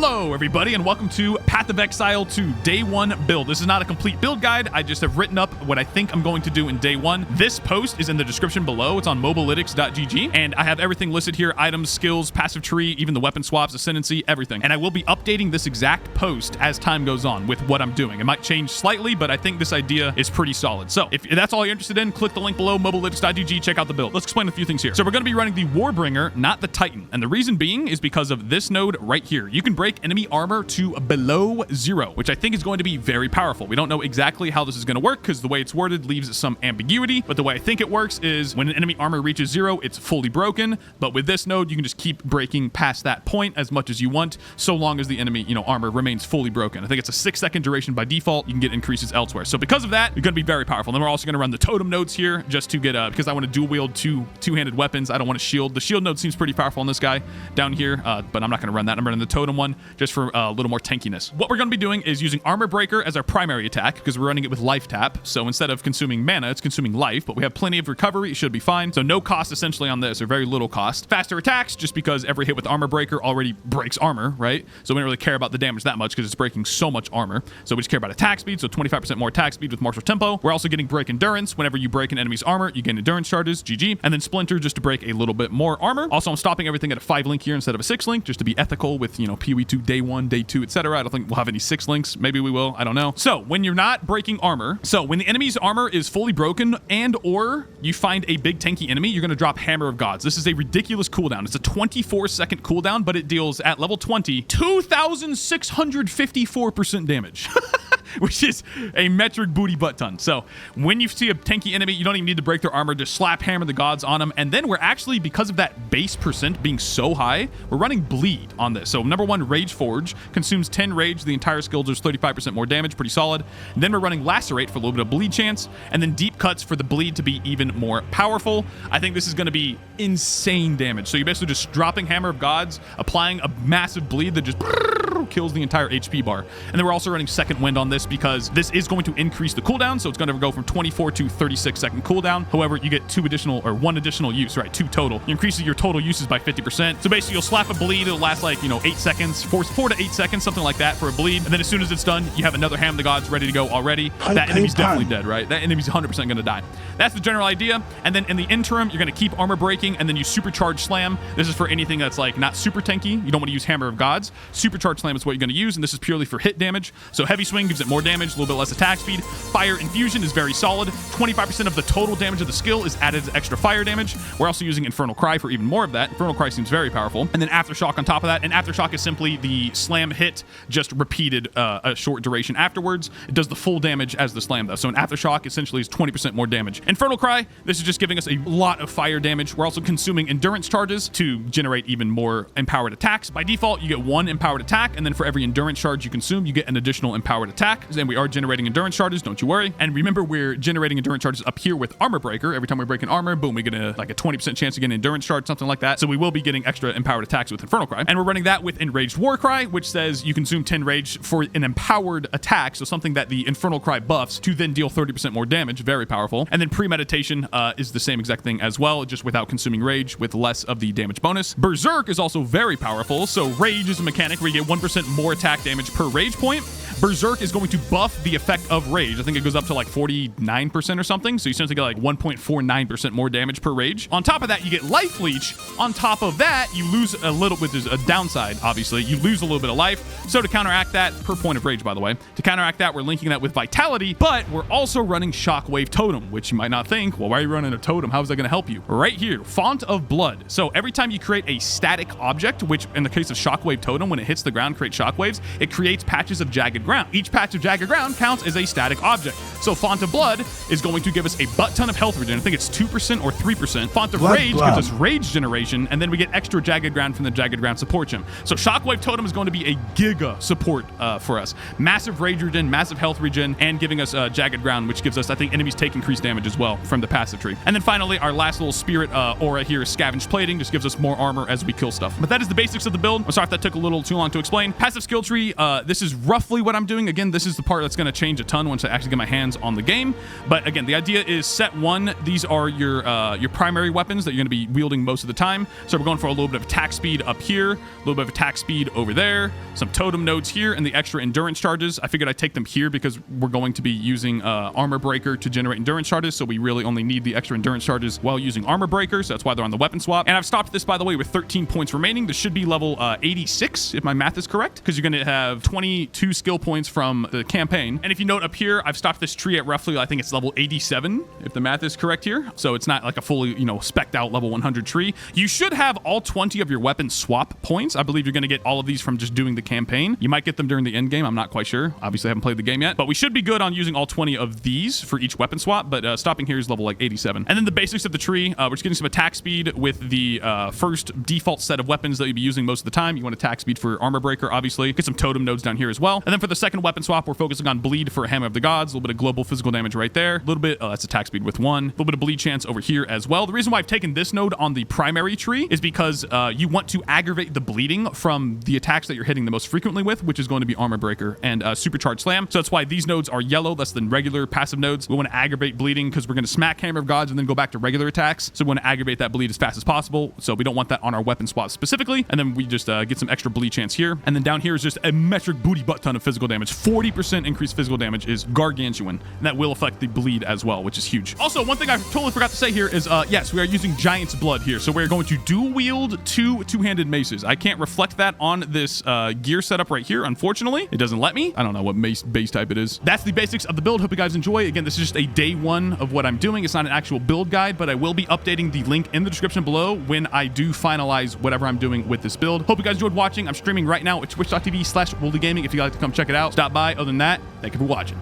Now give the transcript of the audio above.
Hello everybody and welcome to Path of Exile 2 Day 1 build. This is not a complete build guide. I just have written up what I think I'm going to do in Day 1. This post is in the description below. It's on mobilytics.gg and I have everything listed here. Items, skills, passive tree, even the weapon swaps, ascendancy, everything. And I will be updating this exact post as time goes on with what I'm doing. It might change slightly, but I think this idea is pretty solid. So if that's all you're interested in, click the link below, mobilytics.gg, check out the build. Let's explain a few things here. So we're going to be running the Warbringer, not the Titan. And the reason being is because of this node right here. You can break enemy armor to below 0, which I think is going to be very powerful. We don't know exactly how this is going to work because the way it's worded leaves some ambiguity, but the way I think it works is when an enemy armor reaches 0, it's fully broken. But with this node, you can just keep breaking past that point as much as you want, so long as the enemy, armor remains fully broken. I think it's a 6-second duration by default. You can get increases elsewhere. So because of that, you're going to be very powerful. And then we're also going to run the totem nodes here just to get, because I want to dual wield two-handed weapons. I don't want to shield. The shield node seems pretty powerful on this guy down here, but I'm not going to run that. I'm running the totem one just for a little more tankiness. What we're going to be doing is using Armor Breaker as our primary attack because we're running it with life tap. So instead of consuming mana, it's consuming life, but we have plenty of recovery. It should be fine. So no cost essentially on this, or very little cost. Faster attacks just because every hit with Armor Breaker already breaks armor, right? So we don't really care about the damage that much because it's breaking so much armor. So we just care about attack speed. So 25% more attack speed with martial tempo. We're also getting break endurance. Whenever you break an enemy's armor, you gain endurance charges, GG. And then Splinter just to break a little bit more armor. Also, I'm stopping everything at a 5 link here instead of a 6 link just to be ethical with, PoE2 Day 1, Day 2, etc. I don't think we'll have any 6 links. Maybe we will. I don't know. So when you're not breaking armor, so when the enemy's armor is fully broken and or you find a big tanky enemy, you're going to drop Hammer of Gods. This is a ridiculous cooldown. It's a 24-second cooldown, but it deals at level 20, 2,654% damage. Which is a metric booty butt ton. So when you see a tanky enemy, you don't even need to break their armor. Just slap Hammer the Gods on them. And then we're actually, because of that base percent being so high, we're running Bleed on this. So number 1, Rage Forge. Consumes 10 rage. The entire skill does 35% more damage. Pretty solid. And then we're running Lacerate for a little bit of bleed chance. And then Deep Cuts for the bleed to be even more powerful. I think this is going to be insane damage. So you're basically just dropping Hammer of Gods, applying a massive bleed that just kills the entire HP bar. And then we're also running Second Wind on this because this is going to increase the cooldown. So it's going to go from 24 to 36-second cooldown. However, you get 1 additional use, right? 2 total. You increase your total uses by 50%. So basically you'll slap a bleed. It'll last like, 8 seconds, 4 to 8 seconds, something like that for a bleed. And then as soon as it's done, you have another Hammer the Gods ready to go already. That enemy's definitely dead, right? That enemy's 100% going to die. That's the general idea. And then in the interim, you're going to keep armor breaking and then you supercharge slam. This is for anything that's like not super tanky. You don't want to use Hammer of Gods. Supercharge slam is what you're going to use, and this is purely for hit damage. So heavy swing gives it more damage, a little bit less attack speed. Fire infusion is very solid. 25% of the total damage of the skill is added as extra fire damage. We're also using Infernal Cry for even more of that. Infernal Cry seems very powerful. And then Aftershock on top of that. And Aftershock is simply the slam hit just repeated a short duration afterwards. It does the full damage as the slam though. So an Aftershock essentially is 20% more damage. Infernal Cry, this is just giving us a lot of fire damage. We're also consuming endurance charges to generate even more empowered attacks. By default, you get 1 empowered attack, and then for every endurance charge you consume, you get an additional empowered attack. And we are generating endurance charges, don't you worry. And remember, we're generating endurance charges up here with Armor Breaker. Every time we break an armor, boom, we get a 20% chance to get an endurance charge, something like that. So we will be getting extra empowered attacks with Infernal Cry. And we're running that with Enraged Warcry, which says you consume 10 rage for an empowered attack, so something that the Infernal Cry buffs to then deal 30% more damage. Very powerful. And then Premeditation is the same exact thing as well, just without consuming rage with less of the damage bonus. Berserk is also very powerful. So rage is a mechanic where you get 1% more attack damage per rage point. Berserk is going to buff the effect of rage. I think it goes up to like 49% or something. So you essentially get like 1.49% more damage per rage. On top of that, you get Life Leech. On top of that, you lose a little bit. There's a downside, obviously. You lose a little bit of life. So to counteract that, per point of rage, by the way, to counteract that, we're linking that with Vitality, but we're also running Shockwave Totem, which you might not think, well, why are you running a totem? How is that going to help you? Right here, Font of Blood. So every time you create a static object, which in the case of Shockwave Totem, when it hits the ground, creates shockwaves, it creates patches of jagged ground. Each patch of jagged ground counts as a static object. So Font of Blood is going to give us a butt ton of health regen. I think it's 2% or 3%. Font of Rage gives us rage generation, and then we get extra jagged ground from the jagged ground support gem. So Shockwave Totem is going to be a giga support for us. Massive rage regen, massive health regen, and giving us jagged ground, which gives us, I think, enemies take increased damage as well from the passive tree. And then finally, our last little spirit aura here is Scavenged Plating, just gives us more armor as we kill stuff. But that is the basics of the build. I'm sorry if that took a little too long to explain. Passive skill tree, this is roughly what what I'm doing. Again, this is the part that's going to change a ton once I actually get my hands on the game. But again, the idea is set 1. These are your primary weapons that you're going to be wielding most of the time. So we're going for a little bit of attack speed up here, a little bit of attack speed over there, some totem nodes here, and the extra endurance charges. I figured I'd take them here because we're going to be using armor breaker to generate endurance charges. So we really only need the extra endurance charges while using armor breaker. So that's why they're on the weapon swap. And I've stopped this, by the way, with 13 points remaining. This should be level 86 if my math is correct, because you're going to have 22 skill points from the campaign. And if you note up here, I've stopped this tree at roughly, I think it's level 87 if the math is correct here. So it's not like a fully, spec'd out level 100 tree. You should have all 20 of your weapon swap points. I believe you're going to get all of these from just doing the campaign. You might get them during the end game. I'm not quite sure. Obviously, I haven't played the game yet, but we should be good on using all 20 of these for each weapon swap. But stopping here is level like 87. And then the basics of the tree, we're just getting some attack speed with the first default set of weapons that you'll be using most of the time. You want attack speed for armor breaker, obviously. Get some totem nodes down here as well. And then for the second weapon swap, we're focusing on bleed for Hammer of the Gods. A little bit of global physical damage right there. A little bit, that's attack speed with 1. A little bit of bleed chance over here as well. The reason why I've taken this node on the primary tree is because you want to aggravate the bleeding from the attacks that you're hitting the most frequently with, which is going to be armor breaker and supercharged slam. So that's why these nodes are yellow, less than regular passive nodes. We want to aggravate bleeding because we're going to smack Hammer of Gods and then go back to regular attacks. So we want to aggravate that bleed as fast as possible. So we don't want that on our weapon swap specifically. And then we just get some extra bleed chance here. And then down here is just a metric booty butt ton of physical damage. 40% increased physical damage is gargantuan. And that will affect the bleed as well, which is huge. Also, one thing I totally forgot to say here is, yes, we are using Giant's Blood here. So we're going to dual wield 2 two-handed maces. I can't reflect that on this gear setup right here, unfortunately. It doesn't let me. I don't know what mace base type it is. That's the basics of the build. Hope you guys enjoy. Again, this is just a day 1 of what I'm doing. It's not an actual build guide, but I will be updating the link in the description below when I do finalize whatever I'm doing with this build. Hope you guys enjoyed watching. I'm streaming right now at twitch.tv/WoolieGaming if you'd like to come check it out. Stop by. Other than that, thank you for watching.